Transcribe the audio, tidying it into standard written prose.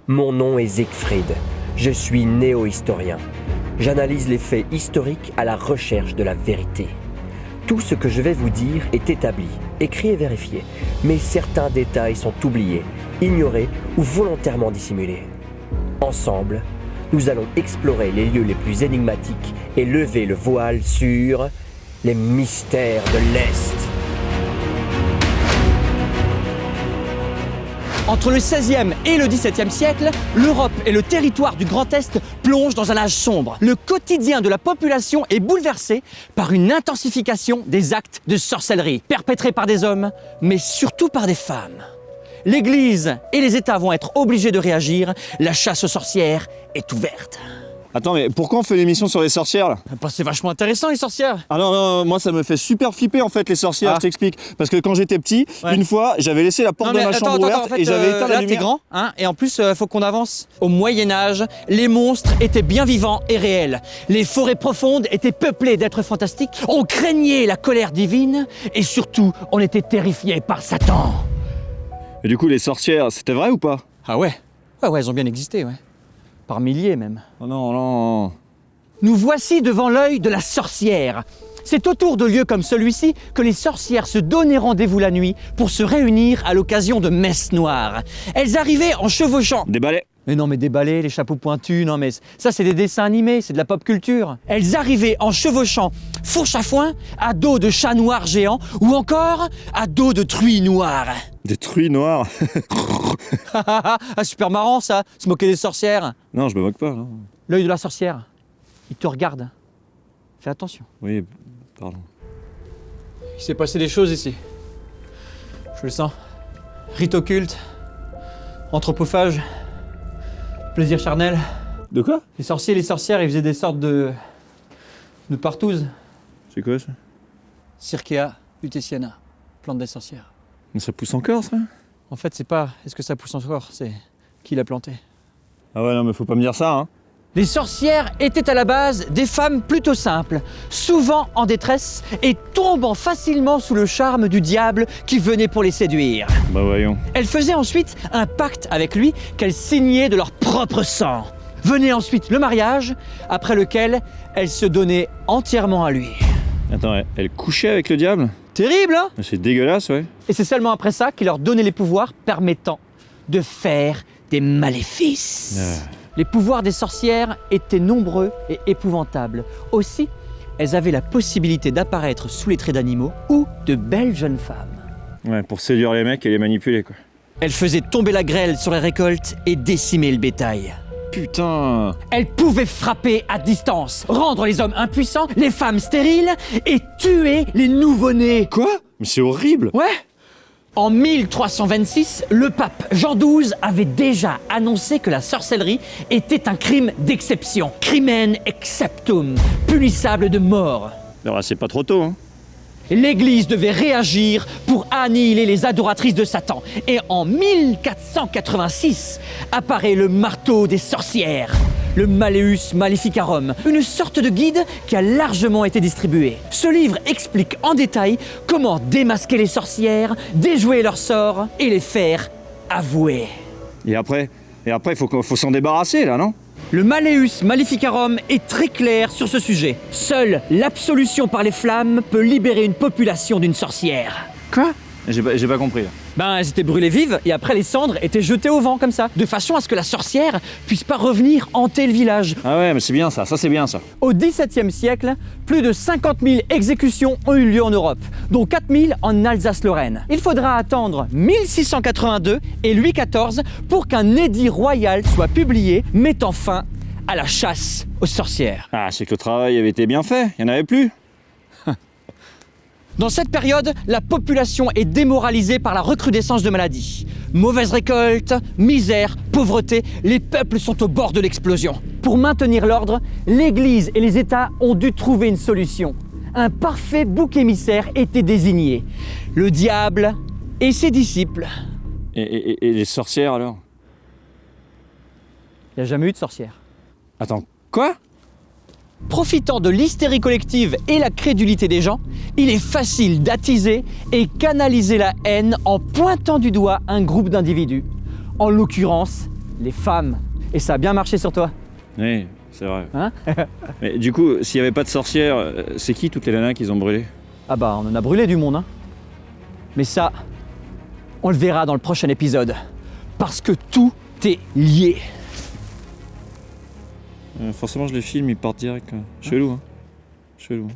Mon nom est Siegfried. Je suis néo-historien. J'analyse les faits historiques à la recherche de la vérité. Tout ce que je vais vous dire est établi, écrit et vérifié, mais certains détails sont oubliés, ignorés ou volontairement dissimulés. Ensemble, nous allons explorer les lieux les plus énigmatiques et lever le voile sur les mystères de l'Est. Entre le XVIe et le XVIIe siècle, l'Europe et le territoire du Grand Est plongent dans un âge sombre. Le quotidien de la population est bouleversé par une intensification des actes de sorcellerie, perpétrés par des hommes, mais surtout par des femmes. L'Église et les États vont être obligés de réagir, la chasse aux sorcières est ouverte. Attends, mais pourquoi on fait l'émission sur les sorcières là? Bah, c'est vachement intéressant les sorcières. Ah non, moi ça me fait super flipper en fait les sorcières, je t'explique. Parce que quand j'étais petit, une fois, j'avais laissé la porte de ma chambre ouverte et j'avais éteint la lumière. Là t'es grand, hein, et en plus faut qu'on avance. Au Moyen-Âge, les monstres étaient bien vivants et réels. Les forêts profondes étaient peuplées d'êtres fantastiques. On craignait la colère divine et surtout, on était terrifiés par Satan. Et du coup, les sorcières, c'était vrai ou pas? Ah ouais, elles ont bien existé, ouais. Par milliers même. Oh non. Nous voici devant l'œil de la sorcière. C'est autour de lieux comme celui-ci que les sorcières se donnaient rendez-vous la nuit pour se réunir à l'occasion de messes noires. Elles arrivaient en chevauchant. Des balais. Mais non, mais des balais, les chapeaux pointus, non mais ça c'est des dessins animés, c'est de la pop culture. Elles arrivaient en chevauchant fourche à foin, à dos de chats noirs géants ou encore à dos de truies noires. Des truies noires. Ah, super marrant ça, se moquer des sorcières. Non, je me moque pas. Non. L'œil de la sorcière, il te regarde. Fais attention. Oui, pardon. Il s'est passé des choses ici. Je le sens. Rite occulte, anthropophage, plaisir charnel. De quoi? Les sorciers et les sorcières, ils faisaient des sortes de partouzes. C'est quoi ça? Circea lutefiana, plante des sorcières. Mais ça pousse encore ça? En fait, c'est pas est-ce que ça pousse encore, c'est qui l'a planté. Ah ouais, non, mais faut pas me dire ça, hein. Les sorcières étaient à la base des femmes plutôt simples, souvent en détresse et tombant facilement sous le charme du diable qui venait pour les séduire. Bah voyons. Elles faisaient ensuite un pacte avec lui qu'elles signaient de leur propre sang. Venait ensuite le mariage, après lequel elles se donnaient entièrement à lui. Attends, elle couchait avec le diable? Terrible, hein? C'est dégueulasse, ouais. Et c'est seulement après ça qu'il leur donnait les pouvoirs permettant de faire des maléfices. Les pouvoirs des sorcières étaient nombreux et épouvantables. Aussi, elles avaient la possibilité d'apparaître sous les traits d'animaux ou de belles jeunes femmes. Ouais, pour séduire les mecs et les manipuler, quoi. Elles faisaient tomber la grêle sur les récoltes et décimer le bétail. Putain! Elles pouvaient frapper à distance, rendre les hommes impuissants, les femmes stériles et tuer les nouveau-nés. Quoi? Mais c'est horrible! Ouais! En 1326, le pape Jean XII avait déjà annoncé que la sorcellerie était un crime d'exception. Crimen exceptum, punissable de mort. Alors, c'est pas trop tôt, hein. L'Église devait réagir pour annihiler les adoratrices de Satan. Et en 1486 apparaît le marteau des sorcières, le Malleus Maleficarum, une sorte de guide qui a largement été distribué. Ce livre explique en détail comment démasquer les sorcières, déjouer leurs sorts et les faire avouer. Et après, faut s'en débarrasser, là, non? Le Malleus Maleficarum est très clair sur ce sujet. Seule l'absolution par les flammes peut libérer une population d'une sorcière. Quoi? J'ai pas compris, là. Ben, elles étaient brûlées vives et après les cendres étaient jetées au vent comme ça, de façon à ce que la sorcière puisse pas revenir hanter le village. Ah ouais, mais c'est bien ça c'est bien ça. Au XVIIe siècle, plus de 50 000 exécutions ont eu lieu en Europe, dont 4 000 en Alsace-Lorraine. Il faudra attendre 1682 et Louis XIV pour qu'un édit royal soit publié mettant fin à la chasse aux sorcières. Ah, c'est que le travail avait été bien fait, il y en avait plus. Dans cette période, la population est démoralisée par la recrudescence de maladies. Mauvaise récolte, misère, pauvreté, les peuples sont au bord de l'explosion. Pour maintenir l'ordre, l'Église et les États ont dû trouver une solution. Un parfait bouc émissaire était désigné. Le diable et ses disciples. Et les sorcières alors? Il n'y a jamais eu de sorcière. Attends, quoi? Profitant de l'hystérie collective et la crédulité des gens, il est facile d'attiser et canaliser la haine en pointant du doigt un groupe d'individus, en l'occurrence les femmes. Et ça a bien marché sur toi. Oui, c'est vrai. Hein? Mais du coup, s'il n'y avait pas de sorcières, c'est qui toutes les nanas qu'ils ont brûlées? Ah bah, on en a brûlé du monde, hein. Mais ça, on le verra dans le prochain épisode. Parce que tout est lié. Forcément, je les filme, ils partent direct. Chelou, hein. Chelou.